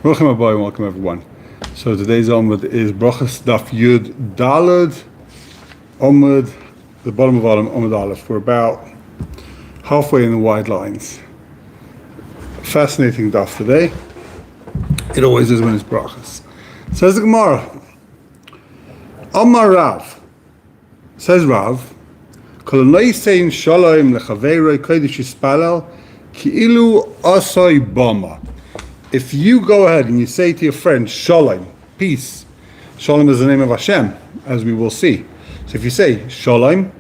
Welcome aboy, welcome everyone. So today's Amud is Brachas Daf Yud Daled Amud, the bottom of Amud Aleph. We're about halfway in the wide lines. Fascinating daf today. It always is when it's Brachas. Says the gemorah, Amar Rav, says Rav, Kol Noisein Shalom Lechaveiroi Kodesh Yispalel Ki'ilu Asoi Bama. If you go ahead and you say to your friend, Shalom, peace. Shalom is the name of Hashem, as we will see. So if you say, Shalom,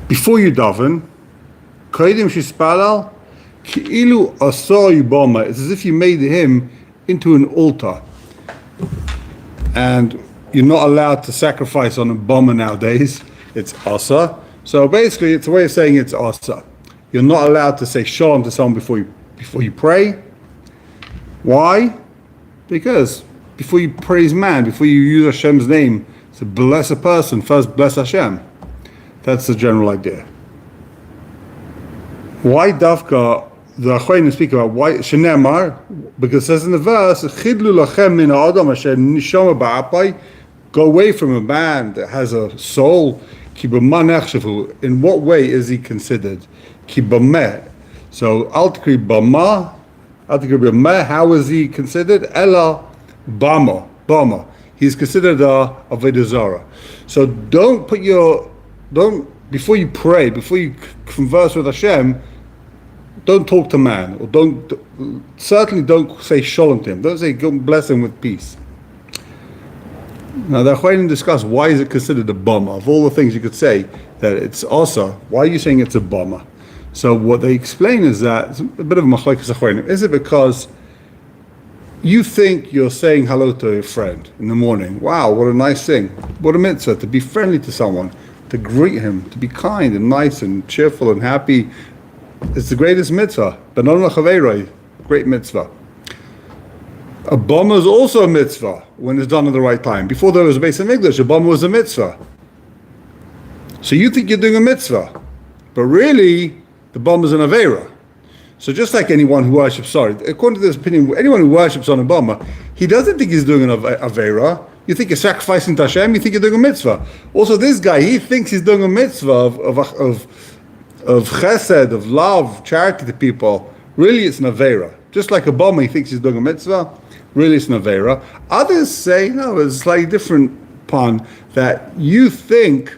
before you daven, Kodesh Yispalel Ki'ilu Asoi Bama. It's as if you made him into an altar. And you're not allowed to sacrifice on a bama nowadays. It's asa. So basically, it's a way of saying it's asa. You're not allowed to say shalom to someone before you pray. Why? Because before you praise man, before you use Hashem's name to bless a person, first bless Hashem. That's the general idea. Why Davka? The Achronim speak about why Shenemar, because it says in the verse, Chidlu lachem min ha'adam asher nishama ba'apai, go away from a man that has a soul. Ki b'ma nechshavu. In what way is he considered? Ki b'meh. So al tikri b'ma, how is he considered? Ella bama. He's considered a avodah zarah. So before you pray, before you converse with Hashem, don't talk to man, or certainly don't say shalom to him. Don't say bless him with peace. Now the Achronim discuss why is it considered a bama. Of all the things you could say that it's also, why are you saying it's a bama? So what they explain is that it's a bit of a machlokes Achronim. Is it because you think you're saying hello to your friend in the morning? Wow, what a nice thing! What a mitzvah to be friendly to someone, to greet him, to be kind and nice and cheerful and happy. It's the greatest mitzvah. Benon l'chaveiroi, great mitzvah. A bama is also a mitzvah when it's done at the right time. Before there was a Beis Hamikdash, a bama was a mitzvah. So you think you're doing a mitzvah, but really the bama is an aveira. So just like anyone who worships, according to this opinion, anyone who worships on a bama, he doesn't think he's doing an aveira. You think you're sacrificing to Hashem, you think you're doing a mitzvah. Also, this guy, he thinks he's doing a mitzvah of chesed, of love, charity to people. Really, it's an aveira. Just like a bama, he thinks he's doing a mitzvah. Really, it's an aveira. Others say, no, it's a slightly different pun, that you think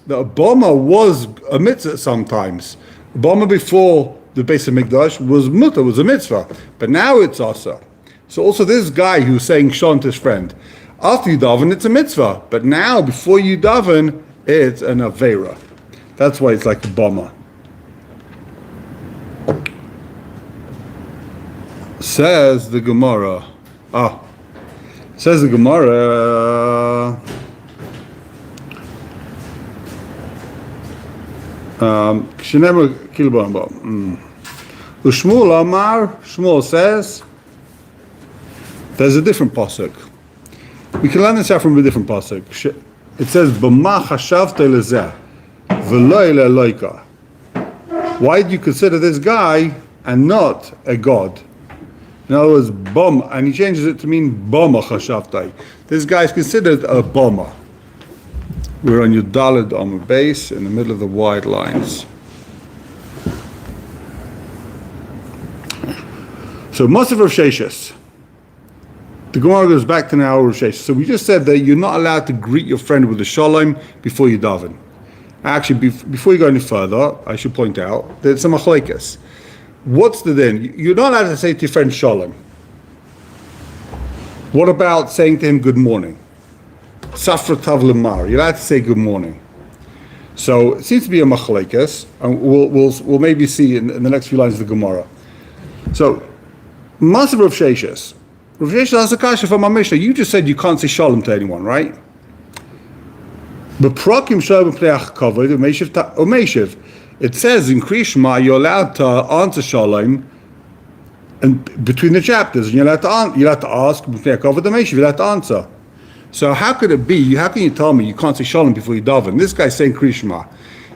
that a bama was a mitzvah sometimes. A bama before the Beis Hamikdash was mutter, was a mitzvah. But now it's asa. So also this guy who's saying shalom to his friend, after you daven, it's a mitzvah. But now, before you daven, it's an aveira. That's why it's like a bama. Says the gemorah. Says the gemorah. Shmuel Amar. Shmuel says there's a different pasuk. We can learn this out from a different pasuk. It says b'ma chashavta lezeh v'lo eloika. Why do you consider this guy and not a god? In other words, bama, and he changes it to mean bama chashavtai. This guy is considered a bama. We're on Yud Daled on the base, in the middle of the wide lines. So Masav Rav Sheshes. The Gemara goes back to now Rav Sheshes. So we just said that you're not allowed to greet your friend with a shalom before you daven. Actually, before you go any further, I should point out that it's a machlokes. What's the din? You're not allowed to say to your friend shalom. What about saying to him good morning? Safra tav lemar. You're allowed to say good morning. So it seems to be a machlokes, and we'll maybe see in the next few lines of the Gemara. So, Master Rav Sheshes. Rav Sheshes has a kasha from my Mishnah. You just said you can't say shalom to anyone, right? But prokim shalom p'neach kavod u'meishiv. It says in Krishma you're allowed to answer shalom, and between the chapters, and you're allowed to ask p'neach kavod u'meishiv. You're allowed to answer. So how could it be? How can you tell me you can't say shalom before you daven? This guy's saying Krishma.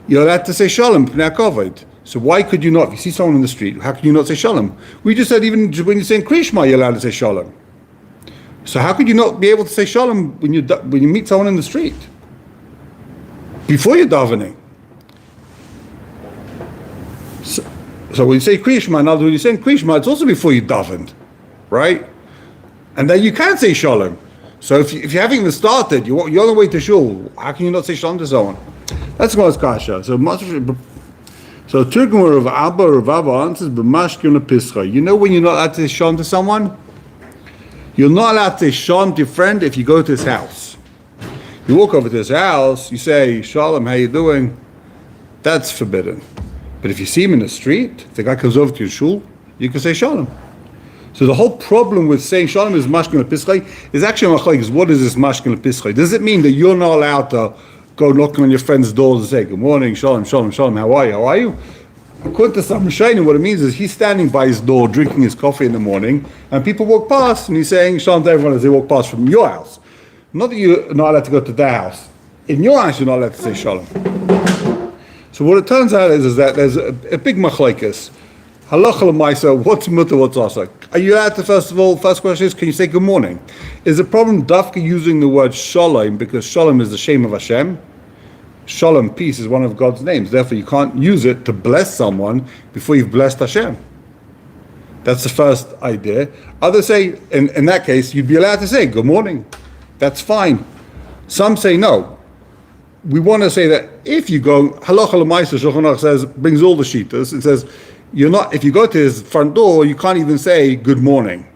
You're allowed to say shalom p'nei kavod. So why could you not, if you see someone in the street, how can you not say shalom? We just said even when you're saying Kriya Shema, you're allowed to say shalom. So how could you not be able to say shalom when you meet someone in the street? Before you're davening. So when you say Kriya Shema, in other words, when you're saying Kriya Shema, it's also before you davened, right? And then you can say shalom. So if you haven't even started, you're on the way to shul, how can you not say shalom to someone? That's Gemara's kasha. So Turgum of Abba or Rabba answers, B'mashkin Pischa. You know when you're not allowed to say shalom to someone? You're not allowed to say shalom to your friend if you go to his house. You walk over to his house, you say, Shalom, how you doing? That's forbidden. But if you see him in the street, if the guy comes over to your shul, you can say shalom. So the whole problem with saying shalom is mashkin lepischai is actually machlokes. What is this mashkin lepischai? Does it mean that you're not allowed to go knocking on your friend's doors and say, good morning, shalom, shalom, shalom, how are you, how are you? According to some Rishonim, what it means is he's standing by his door drinking his coffee in the morning, and people walk past, and he's saying shalom to everyone as they walk past from your house. Not that you're not allowed to go to their house. In your house, you're not allowed to say shalom. So what it turns out is that there's a big machlokes. Halacha l'maisa, what's mutter, what's asik? Are you allowed to, first question is, can you say good morning? Is the problem dafka using the word shalom, because shalom is the shame of Hashem? Shalom, peace, is one of God's names. Therefore, you can't use it to bless someone before you've blessed Hashem. That's the first idea. Others say, in that case, you'd be allowed to say good morning. That's fine. Some say no. We want to say that if you go, halacha l'maisa, Shulchan Aruch says, brings all the shitas. It says, you're not, if you go to his front door, you can't even say good morning.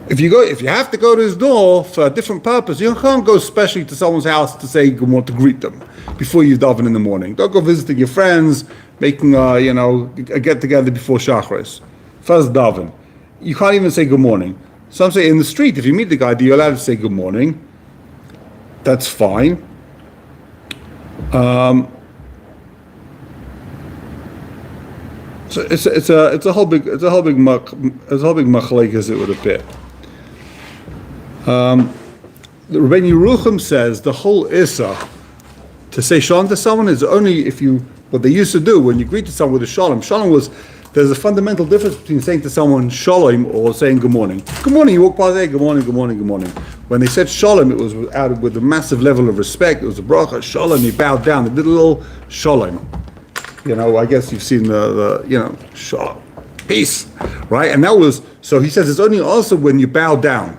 If you have to go to his door for a different purpose, you can't go specially to someone's house to say good morning, to greet them before you daven in the morning. Don't go visiting your friends, making a get together before Shacharis. First daven. You can't even say good morning. Some say in the street, if you meet the guy, you're allowed to say good morning. That's fine. So it's a whole big machlek as it would appear. The Rebbeinu Yerucham says the whole issa to say shalom to someone is only if you, what they used to do when you greeted someone with a shalom. Shalom was, there's a fundamental difference between saying to someone shalom or saying good morning. Good morning, you walk by there, good morning, good morning, good morning. When they said shalom, it was with a massive level of respect. It was a bracha, shalom, he bowed down, they did a little shalom. I guess you've seen the shalom, peace, right? And that was, so he says it's only also when you bow down.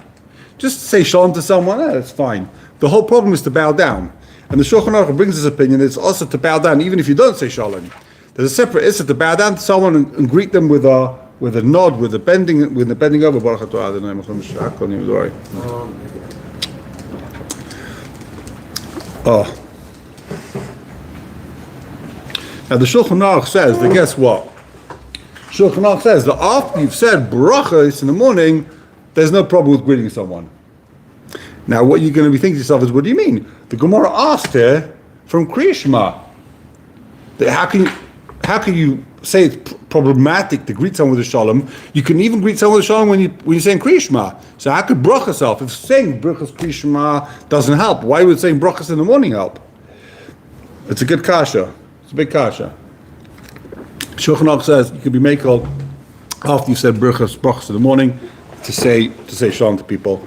Just say shalom to someone, that's fine. The whole problem is to bow down. And the Shulchan Aruch brings this opinion, it's also to bow down even if you don't say shalom. There's a separate issue to bow down to someone and greet them with a nod, with the bending over. Oh. Now the Shulchan Aruch says that guess what? Shulchan Aruch says that after you've said brachos in the morning, there's no problem with greeting someone. Now what you're going to be thinking to yourself is, what do you mean? The gemorah asked here from Kriya Shema. How can you say it's problematic to greet someone with a shalom? You can even greet someone with a shalom when you're saying Kriya Shema. So how could brachas help? If saying brachas Kriya Shema doesn't help, why would saying brachas in the morning help? It's a good kasha. It's a big kasha. Shulchan Aruch says you could be makel after you said brachas in the morning to say shalom to people.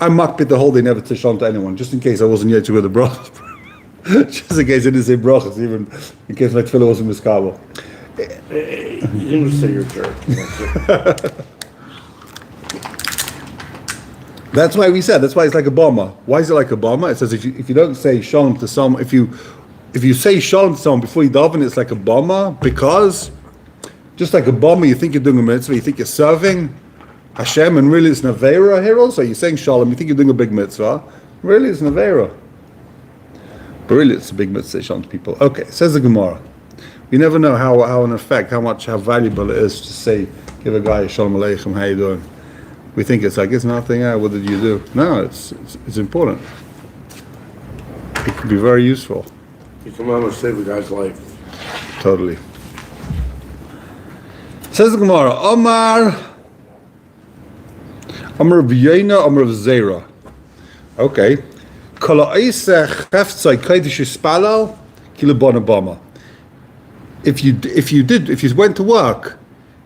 I'm makpid the whole day never to say shalom to anyone, just in case I wasn't yet to with the brachas. Just in case I didn't say brachas, even in case my tefillah wasn't miskabel. You didn't say your jerk. That's why it's like a bomber. Why is it like a bomber? It says if you don't say shalom to someone, if you say shalom to someone before you daven, it's like a bomber, because just like a bomber, you think you're doing a mitzvah, you think you're serving Hashem, and really it's Nevera here also. You're saying shalom, you think you're doing a big mitzvah, really it's Nevera. But really it's a big mitzvah to say shalom to people. Okay, says the Gemara. We never know how valuable it is to say, give a guy a shalom aleichem, how you doing? We think it's nothing, what did you do? No, it's important. It could be very useful. You come out and save a guy's life. Totally. Says the Gemara, Omar V'yena, Omar V'zera. Okay. if you went to work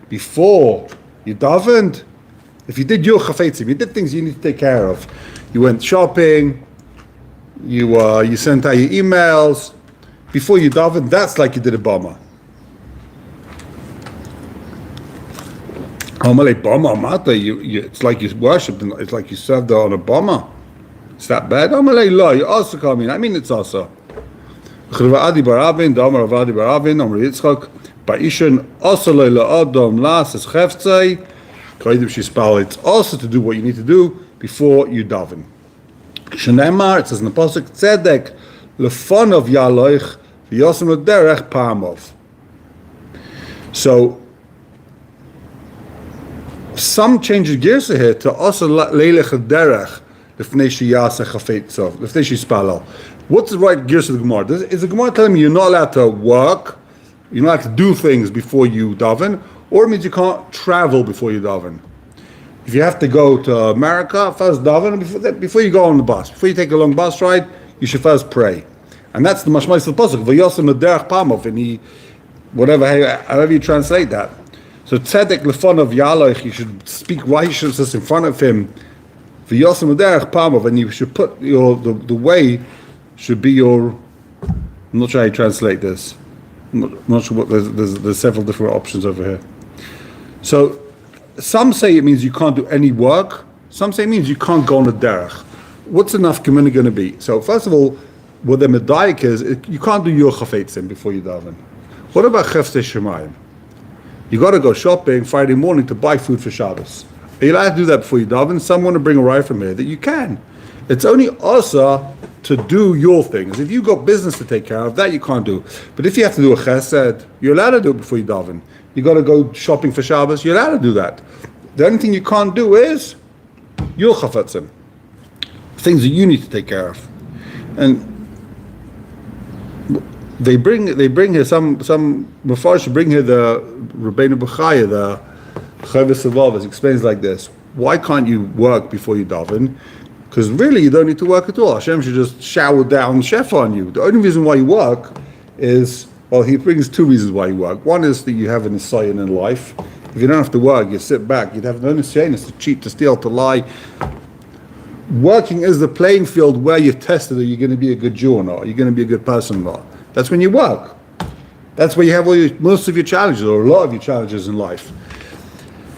before you davened, if you did your chafetzim, you did things you need to take care of. You went shopping, you sent out your emails before you davened. That's like you did a bama. It's like you worshipped, it's like you served on a bama. It's that bad? You also come in. I mean, it's also. It's also to do what you need to do before you daven. It says in the pasuk, tzedek lefonov yaloich v'yosem l'derech pa'amov. So some changes gears here to also leilech derech lefnei sheyaseh chafetzov lefnei sheyspalal. What's the right gears of the gemorah? Is the gemorah telling me you're not allowed to work, you're not allowed to do things before you daven, or it means you can't travel before you daven? If you have to go to America, first daven, before you go on the bus, before you take a long bus ride, you should first pray. And that's the mashmais of the pasuk, v'yosem l'derech pa'amov, and however you translate that. So tzedek lefonov yaloich, you should speak righteousness in front of him, v'yosem l'derech pa'amov, and you should put the way should be your. I'm not sure how you translate this. I'm not sure what. There's several different options over here. So some say it means you can't do any work. Some say it means you can't go on a derech. What's enough community going to be? So first of all, what the medayik is, you can't do your chafetzim before you daven. What about chefsei shemayim? You got to go shopping Friday morning to buy food for Shabbos. Are you allowed to do that before you daven? Some want to bring a right from here that you can. It's only also to do your things. If you've got business to take care of, that you can't do. But if you have to do a chesed, you're allowed to do it before you daven. You got to go shopping for Shabbos, you're allowed to do that. The only thing you can't do is your chafetzim, things that you need to take care of. And they bring here some Mefarshim bring here the Rabbeinu Bechaya, the Chavis Avav, explains like this: why can't you work before you daven? Because really, you don't need to work at all. Hashem should just shower down shefa on you. The only reason why you work is, well, he brings two reasons why you work. One is that you have an assignment in life. If you don't have to work, you sit back. You'd have no assignment to cheat, to steal, to lie. Working is the playing field where you're tested. Are you going to be a good Jew or not? Are you going to be a good person or not? That's when you work. That's where you have most of your challenges, or a lot of your challenges in life.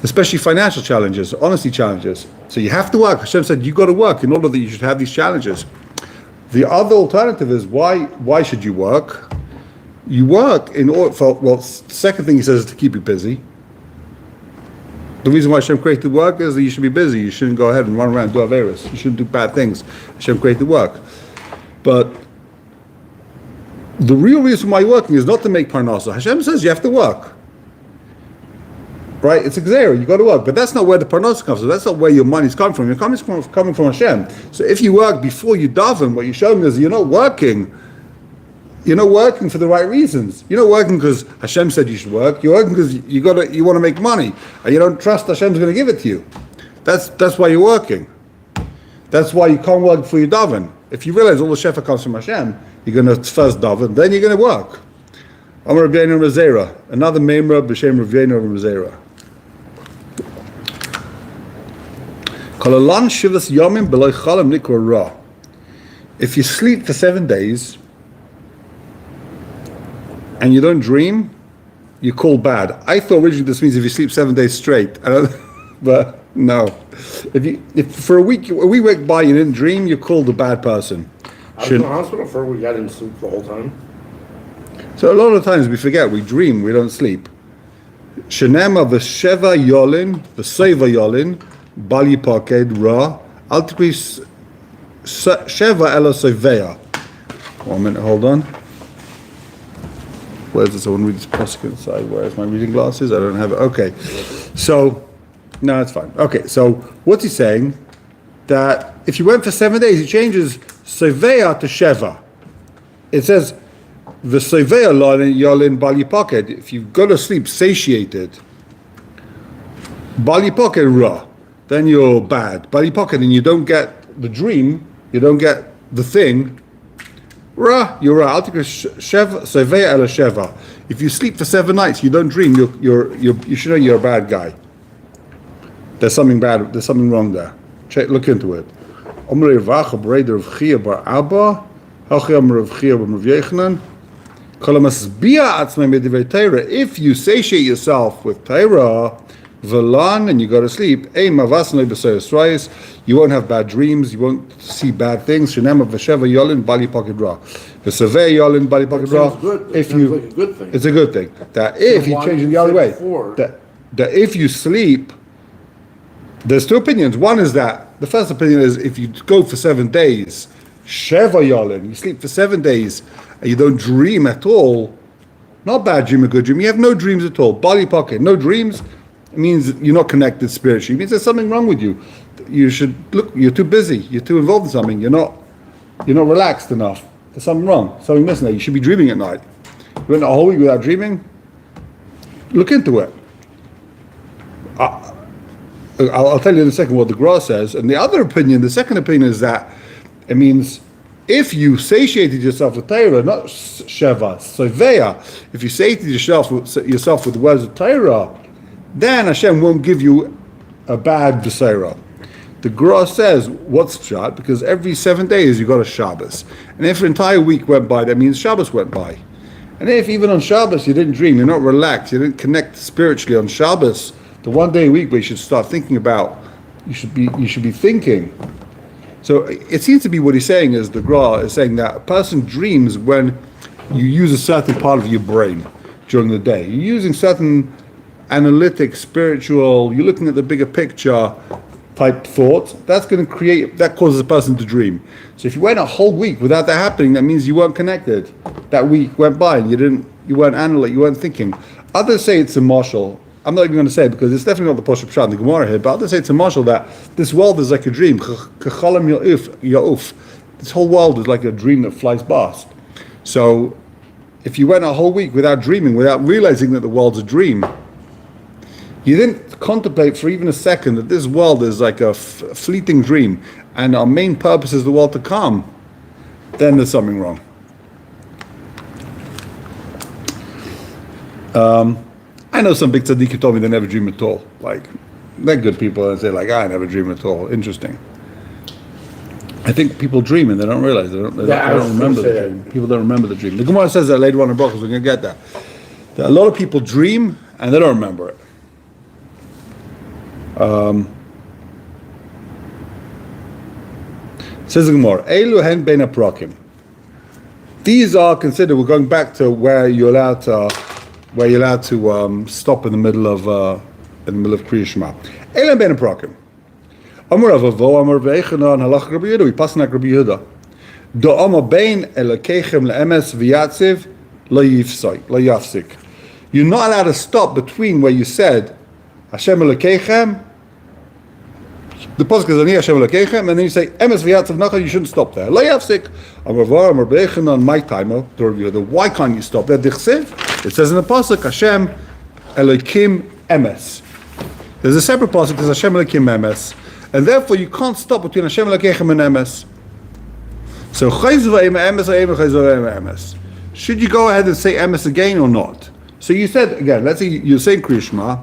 Especially financial challenges, honesty challenges. So you have to work. Hashem said you got to work in order that you should have these challenges. The other alternative is why should you work? You work in order for, well, the second thing he says is to keep you busy. The reason why Hashem created work is that you should be busy. You shouldn't go ahead and run around and do averos. You shouldn't do bad things. Hashem created work. But the real reason why you're working is not to make parnasa. Hashem says you have to work. Right? It's a gzera, you got to work. But that's not where the parnasa comes from. That's not where your money's coming from. Your money's coming from Hashem. So if you work before you daven, what you're showing is you're not working. You're not working for the right reasons. You're not working because Hashem said you should work. You're working because you want to make money, and you don't trust Hashem's going to give it to you. That's why you're working. That's why you can't work before you daven. If you realize all the shefa comes from Hashem, you're going to first daven, then you're going to work. Amar Rabbeinu Rezera, another memra b'shem Rabbeinu Rezera. Kolalan shivas yomim b'loy chalam nikra ra. If you sleep for 7 days and you don't dream, you call bad. I thought originally this means if you sleep 7 days straight, but no. If for a week went by you didn't dream, you called a bad person. I was in the hospital for a week. I didn't sleep the whole time. So a lot of times we forget, we dream, we don't sleep. Shenema v'sheva yolin, v'seva yolin, bali paked ra, altikris sheva ela seveya. 1 minute, hold on. Where's this? I want to read this posuk inside. Where's my reading glasses? I don't have it. Okay. So, no, it's fine. Okay, so what's he saying? That if you went for 7 days, he changes seveya to sheva. It says, the seveya yolin bali paked. If you go to sleep satiated, bali paked ra, then you're bad. Bali paked, and you don't get the dream, you don't get the thing, You're right. I'll take a sheva, sevei ala sheva. If you sleep for 7 nights, you don't dream. You should know you're a bad guy. There's something bad. There's something wrong there. Look into it. If you satiate yourself with Torah, and you go to sleep, you won't have bad dreams, you won't see bad things. If you, it's a good thing. That if you change it the other way, that if you sleep, there's 2 opinions. One is that the first opinion is if you go for 7 days, Sheva Yolin, you sleep for 7 days and you don't dream at all, not bad dream, a good dream, you have no dreams at all, body pocket, no dreams, it means you're not connected spiritually. It means there's something wrong with you. You should look, you're too busy, you're too involved in something, you're not relaxed enough. There's something wrong, something missing there. You should be dreaming at night. You went a whole week without dreaming, look into it. I'll tell you in a second what the gemorah says. And the other opinion, the second opinion, is that it means if you satiated yourself with Torah, not Sheva, Soveya, if you satiated yourself with the words of Torah, then Hashem won't give you a bad B'seira. The gemorah says, what's Pshat? Because every 7 days you got a Shabbos. And if an entire week went by, that means Shabbos went by. And if even on Shabbos you didn't dream, you're not relaxed, you didn't connect spiritually on Shabbos, the 1 day a week where you should start thinking about, you should be thinking. So it seems to be what he's saying is, the gemorah is saying that a person dreams when you use a certain part of your brain during the day. You're using certain analytic, spiritual, you're looking at the bigger picture type thoughts. That causes a person to dream. So if you went a whole week without that happening, that means you weren't connected. That week went by and you weren't analytic, you weren't thinking. Others say it's a marshal. I'm not even going to say it because it's definitely not the Poshup Pshat in the gemorah here, but I'll just say it's a marshal that this world is like a dream. This whole world is like a dream that flies past. So if you went a whole week without dreaming, without realizing that the world's a dream, you didn't contemplate for even a second that this world is like a fleeting dream and our main purpose is the world to come, then there's something wrong. I know some big tzaddikim told me they never dream at all. Like, they're good people and say like, I never dream at all. Interesting. I think people dream and they don't realize. They don't remember the dream. People don't remember the dream. The gemorah says that later on in Brachos, we're going to get that. That a lot of people dream and they don't remember it. Says the gemorah, Eilu hen bein haprakim. These are considered, we're going back to where you're allowed to stop in the middle of Kriya Shema. Eilu bein haprakim. Amar Avavo, Amar Veichanan, Halach Rabbi Yehuda, we pass on Rabbi Yehuda. Do Amar bein elokechem leemes v'yatziv lo yafsik. You're not allowed to stop between where you said Hashem elokechem, the pasuk is Ani Hashem elokechem, and then you say emes v'yatziv nachal. You shouldn't stop there. Lo yafsik. Amar Var, Amar Veichanan, my timer to Rabbi Yehuda. Why can't you stop there? Dichsev. It says in the pasuk Hashem elokim emes. There's a separate pasuk that says Hashem elokim emes. And therefore, you can't stop between Hashem Elokechem and Emes. So, Emes. Should you go ahead and say Emes again or not? So you said, again, let's say you're saying Kriya Shema.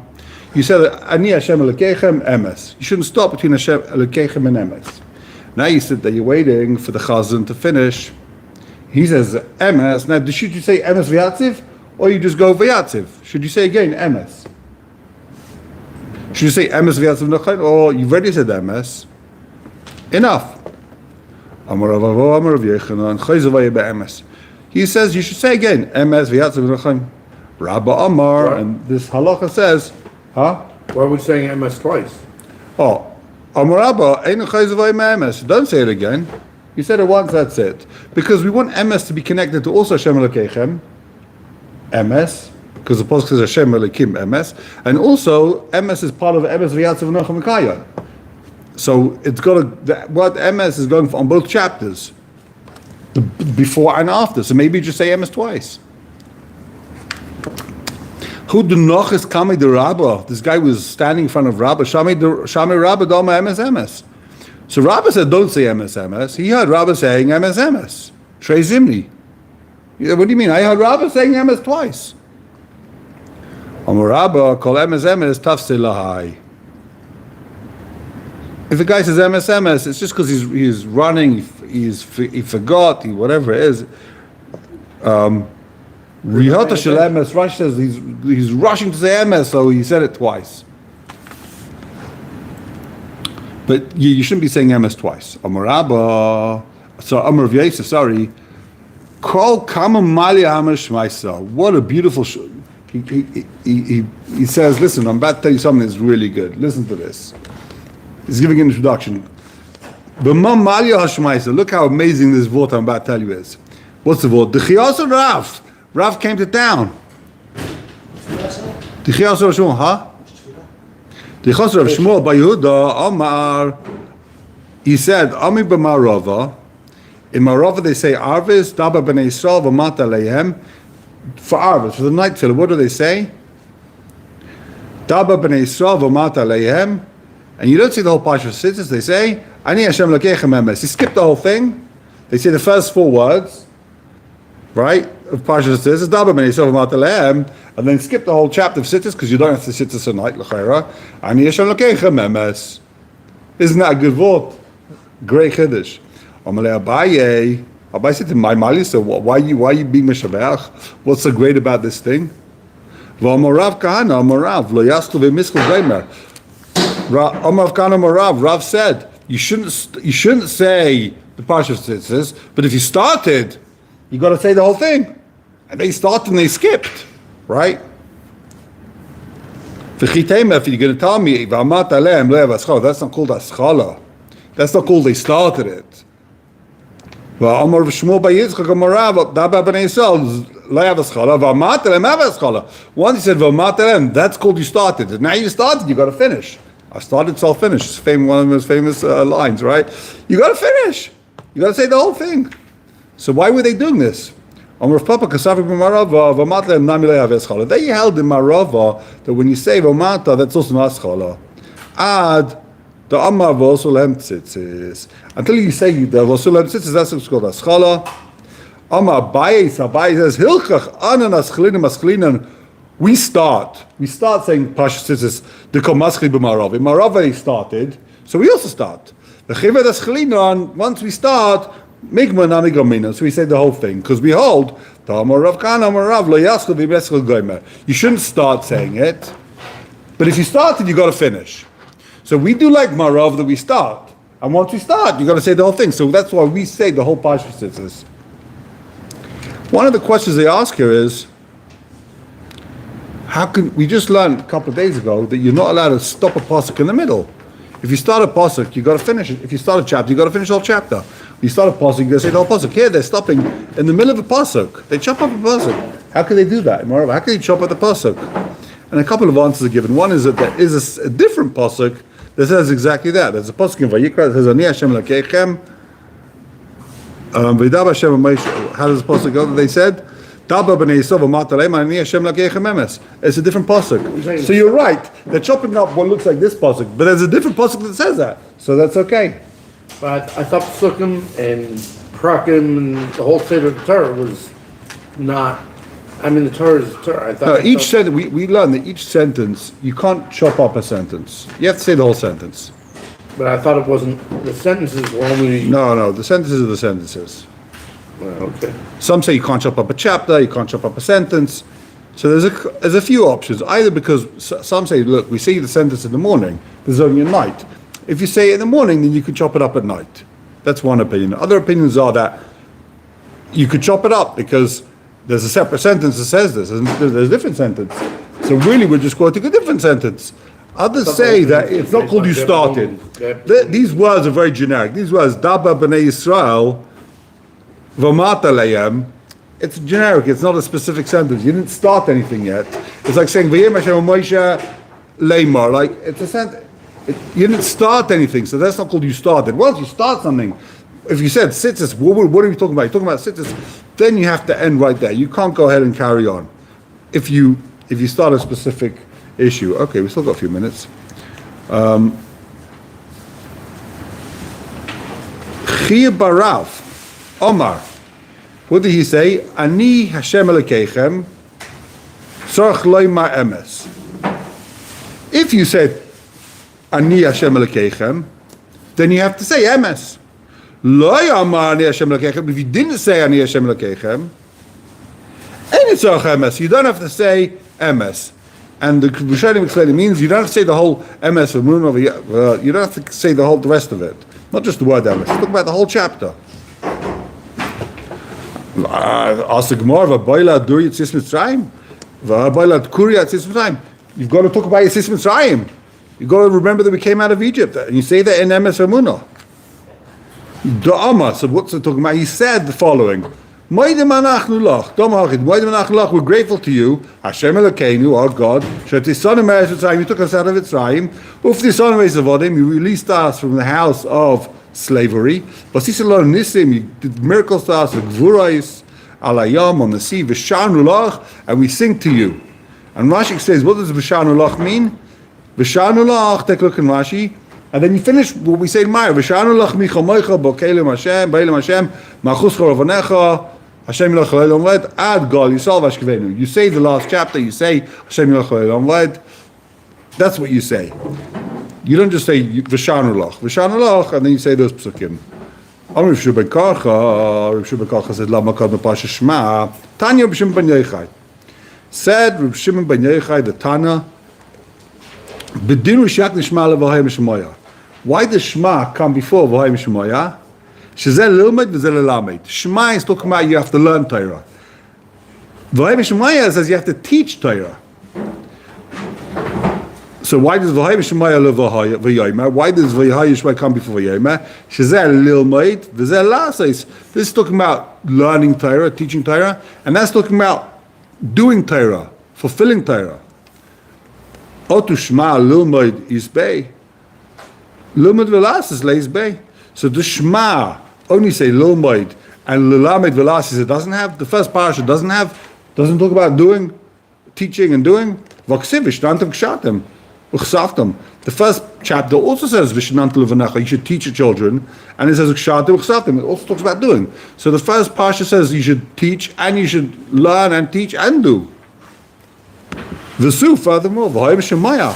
You said, Ani Hashem Elokechem, Emes. You shouldn't stop between Hashem Elokechem and Emes. Now you sit there, you're waiting for the Chazan to finish. He says Emes. Now, should you say Emes V'yatziv? Or you just go V'yatziv? Should you say again Emes? Should you say emes v'yatziv nachal? Or you've already said emes? Enough. Amar Avavo, Amar Rav Yechanan, chayzavaya be'emes. He says you should say again emes v'yatziv nachal. Rabba Amar, and this halacha says, huh? Why are we saying emes twice? Oh, Amar Rabba, ein chayzavaya be'emes. Don't say it again. You said it once. That's it. Because we want emes to be connected to also Hashem Elokechem, emes. Because the pasuk says Hashem Elokim Emes, and also Emes is part of Emes V'yatziv Nochem Mekaya. So it's got the word Emes is going on both chapters, before and after. So maybe just say Emes twice. Who the noch is Kami the Rabba? This guy was standing in front of Rabba. Shami Rabba Doma Emes Emes. So Rabba said, "Don't say Emes Emes." He heard Rabba saying Emes Emes. Trey Zimni. What do you mean? I heard Rabba saying emes twice. Amar Rabba, kol emes tafsei lahai. If a guy says emes, it's just because he's running, he forgot, whatever it is. Rihota shel emes, Rashi says he's rushing to say emes, so he said it twice. But you shouldn't be saying emes twice. Amar Rabba, Amar Rav Yosef, sorry. Kol kama malia hamar shmaisa. What a beautiful. He says, listen, I'm about to tell you something that's really good. Listen to this. He's giving an introduction. B'ma malia hashmaisa. Look how amazing this vort I'm about to tell you is. What's the vort? D'chiyasa Rav. Rav came to town. D'chiyasa Rav Shmuel, huh? D'chiyasa Rav Shmuel by Yehuda Amar. He said, Ami b'marava. In Marava they say Arvis, Daba b'nei Yisrael v'mata leihem. For Arvis, for the night tefillah, what do they say? Daba b'nei Yisrael v'mata leihem. And you don't see the whole Parsha of Sitzis, they say, Ani Hashem lakechem emes. You skip the whole thing. They say the first 4 words, right, of Parsha of Sitzis, Daba b'nei Yisrael v'mata leihem, and then skip the whole chapter of Sitzis, because you don't have to Sitzis a night, l'chayra. Ani Hashem lakechem emes. Isn't that a good word? Great Chiddush. Abaye said to my Mali, so why are you being Meshabeach? What's so great about this thing? Rav said you shouldn't say the Parsha of Tzitzis, but if you started, you got to say the whole thing. And they started and they skipped, right? If you're going to tell me that's not called Aschala. That's not called they started it. Once he said that's called you started. Now you started, you got to finish. I started, so I'll finish. It's one of the most famous lines, right? You got to finish. You got to say the whole thing. So why were they doing this? They held in Marava that when you say Vamata, that's also Maschala. Ad the Amar Vosulem Tzitzis. Until you say the Vosulem Tzitzis, that's what's called Aschala. Amar Abaye says, Hilchach anan aschlinim aschlinan. We start saying Parsha Tzitzis, the Komaschli b'Marav. In Marav they started, so we also start. The Chivet aschlinan, once we start, Migma nami gomina. So we say the whole thing, because we hold, the Amar Rav Kan, Amar Rav, lo yaschel v'ymeschel goymer. You shouldn't start saying it, but if you started, you got to finish. So we do like Marav that we start. And once we start, you got to say the whole thing. So that's why we say the whole Parsha Tzitzis. One of the questions they ask here is, how can, we just learned a couple of days ago that you're not allowed to stop a pasuk in the middle. If you start a pasuk, you got to finish it. If you start a chapter, you got to finish the whole chapter. If you start a pasuk, you got to say the whole pasuk. Here, they're stopping in the middle of a pasuk. They chop up a pasuk. How can they do that? How can they chop up the pasuk? And a couple of answers are given. One is that there is a different pasuk that says exactly that. There's a pasuk in Vayikra that says, Ani Hashem lakechem. V'dab Hashem Moshe. How does the pasuk go? They said, Daba b'nei Yisrael v'mata leim Ani Hashem lakechem emes. It's a different pasuk. So you're right. They're chopping up what looks like this pasuk, but there's a different pasuk that says that. So that's okay. But I thought Sukkim and Prakim and the whole state of the Torah was not. I mean, the Torah is Torah. Each sentence, we learned that each sentence, you can't chop up a sentence. You have to say the whole sentence. But I thought it wasn't, the sentences were only... No, the sentences are the sentences. Well, okay. Some say you can't chop up a chapter, you can't chop up a sentence. So there's a few options. Either because some say, look, we say the sentence in the morning, there's only a night. If you say it in the morning, then you can chop it up at night. That's one opinion. Other opinions are that you could chop it up because there's a separate sentence that says this, and there's a different sentence. So really, we're just quoting a different sentence. Others say that it's not called you started. These words are very generic. These words, Daba b'nei Yisrael, v'mata lehem, it's generic. It's not a specific sentence. You didn't start anything yet. It's like saying, V'yem Hashem Moshe leimar. Like, it's a sentence. You didn't start anything, so that's not called you started. Once you start something, if you said Sitzis, what are we talking about? You're talking about Sitzis, then you have to end right there. You can't go ahead and carry on. If you start a specific issue. Okay, we still got a few minutes. Chia Barav, Omar, What did he say? Ani Hashem Elokeichem, tzarich loymar emes. If you said Ani Hashem Elokeichem, then you have to say emes. Lo yamar Ani Hashem Elokeichem. If you didn't say Ani Hashem Elokeichem, ain't tzarich emes. You don't have to say emes. And the Rishonim explain it means you don't have to say the whole emes of moon over. You don't have to say the rest of it, not just the word emes. Talk about the whole chapter. Ask the gemorah, "V'boila dur yitzis Mitzrayim, v'boila kuri yitzis Mitzrayim." You've got to talk about yitzis Mitzrayim. You've got to remember that we came out of Egypt, and you say that in emes emunah. Da'ama. So what's it talking about? He said the following: we're grateful to you, Hashem Elokeinu, our God. You took us out of Mitzrayim. You released us from the house of slavery. You did miracles to us, alayam on the sea, and we sing to you. And Rashi says, what does V'shanulach mean? V'shanulach, take a look in Rashi. And then you finish what we say in Maya. V'shanulach micha moicha bokelim Hashem, beilim Hashem, machuscha ravanecha, Hashem Yilach Le'olam Led, Ad Gal Yisrael Vashkevenu. You say the last chapter, you say Hashem Yilach Le'olam Led. That's what you say. You don't just say V'shanulach, and then you say those psukim. Amr Rav Shimon Karcha said, Lama Kod Mepasha Shema, Tanya Rav Shimon ben Yochai. Said Rav Shimon ben Yochai, the Tana, B'din Rishak Nishma Levahayim Shemoya. Why does Shema come before Vahayim Shemoya? Shezeh lilmed v'zeh lelamed. Shema is talking about you have to learn Torah. V'hayim Shemaya says you have to teach Torah. So why does V'hayim Shemaya v'yayma? Why does V'hayim Shemaya come before v'yayma? Shezeh lilmed v'zeh laseis. This is talking about learning Torah, teaching Torah, and that's talking about doing Torah, fulfilling Torah. Otu Shema lilmed isbei. Lilmed v'lases leisbei. So the Shema only say Lilmoid and Lilamed Velasis, it doesn't have, the first parasha doesn't talk about doing, teaching and doing. Vaksivish, Nantam Kshatim, Uchsaftam. The first chapter also says Vishnantal Levanecha, you should teach your children, and it says Kshatim, Uchsaftam, it also talks about doing. So the first parasha says you should teach and you should learn and teach and do. Vesu, furthermore, V'hayim Shemaya.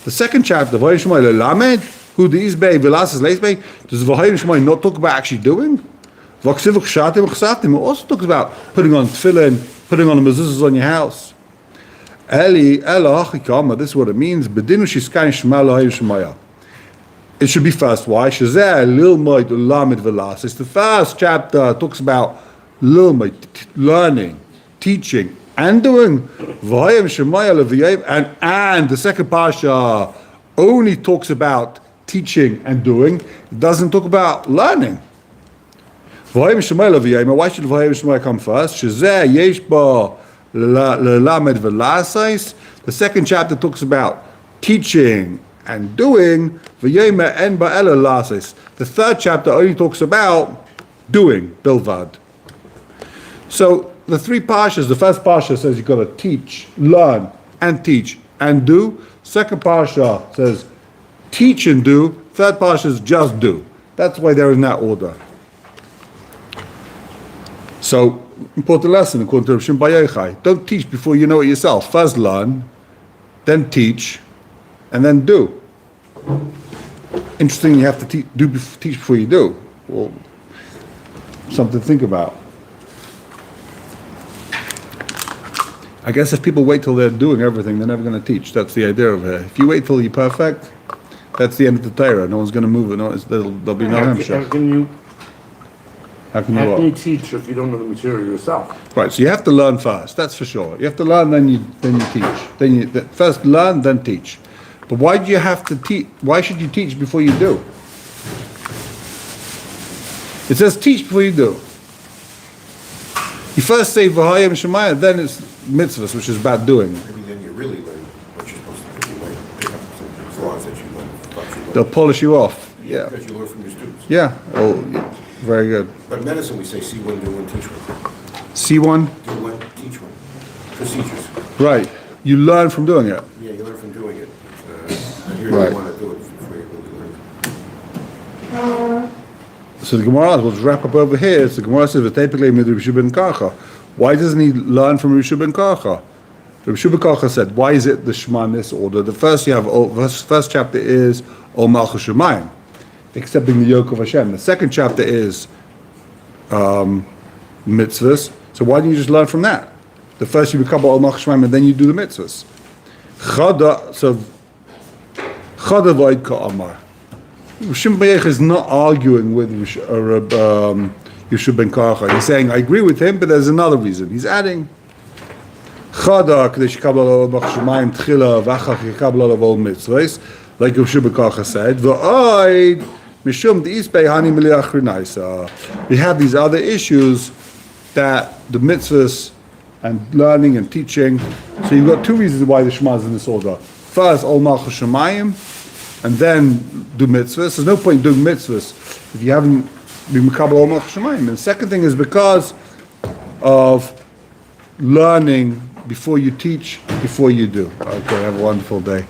The second chapter, V'hayim Shemaya, Lilamed, who the Isbei, Vilas is Leisbei, does V'hayim Shemai not talk about actually doing? V'aksiv Kshatim Chsatim, it also talks about putting on tefillin, putting on the mezuzahs on your house. Eli, Ela, Achikama, this is what it means. Bedinu Shiskan Shema V'hayim Shemaya. It should be first. Why? Shazeh, Lilmoid, Ulamid Vilas. It's the first chapter, talks about Lilmoid, learning, teaching, and doing. V'hayim Shemaya Lev'yayim, and the second parsha only talks about teaching and doing. It doesn't talk about learning. Why should V'hayim Shemaya come first? The second chapter talks about teaching and doing. The third chapter only talks about doing, bilvad. So the three parshas, the first parsha says you've got to teach, learn, and teach, and do. Second parsha says teach and do. Third parsha is just do. That's why they're in that order. So, important lesson according to Reb Chaim bar Yochai. Don't teach before you know it yourself. First learn, then teach, and then do. Interesting, you have to teach before you do. Well, something to think about. I guess if people wait till they're doing everything, they're never going to teach. That's the idea of it. If you wait till you're perfect, that's the end of the Torah. No one's going to move it. There'll be no hemshech. How can you teach if you don't know the material yourself? Right. So you have to learn first. That's for sure. You have to learn, then you teach. First learn, then teach. But why do you have to teach? Why should you teach before you do? It says teach before you do. You first say V'hayim Shemaya, then it's mitzvahs, which is about doing. Maybe then you really learn what you're supposed to do. You might pick up some flaws that you learn. They'll polish you off. Yeah. Because you learn from your students. Yeah. Oh, yeah. Very good. But in medicine, we say see one, do one, teach one. See one? Do one, teach one. Procedures. Right. You learn from doing it. Yeah, you learn from doing it. And you Right. really want to do it before you really learn. So So the Gemara, we'll wrap up over here. So the Gemara says, "V'tepikle mid Rishu ben Karcha." Why doesn't he learn from Rishu ben Karcha? Rishu ben Karcha said, "Why is it the Shema in this order? The first you have first chapter is O Malchus Shemayim, accepting the yoke of Hashem. The second chapter is mitzvahs. So why don't you just learn from that? The first you become O Malchus Shemayim, and then you do the mitzvahs. Chada Void Ka'amar. Shimon Bayech is not arguing with Yeshua ben Karcha. He's saying, I agree with him, but there's another reason. He's adding, Chada, Kadesh Kabbalah B'Chshumayim Tchila, V'achach Kabbalah V'ol Mitzvahs, like Yeshua ben Karcha said, V'oid, Mishum D'Isbei Hani Mili Achrinaisa. We have these other issues that the mitzvahs and learning and teaching. So you've got two reasons why the Shema is in this order. First, Ol Malchus Shemayim, and then do mitzvahs. There's no point doing mitzvahs if you haven't been Mekabel Ol Malchus Shemayim. And the second thing is because of learning before you teach, before you do. Okay, have a wonderful day.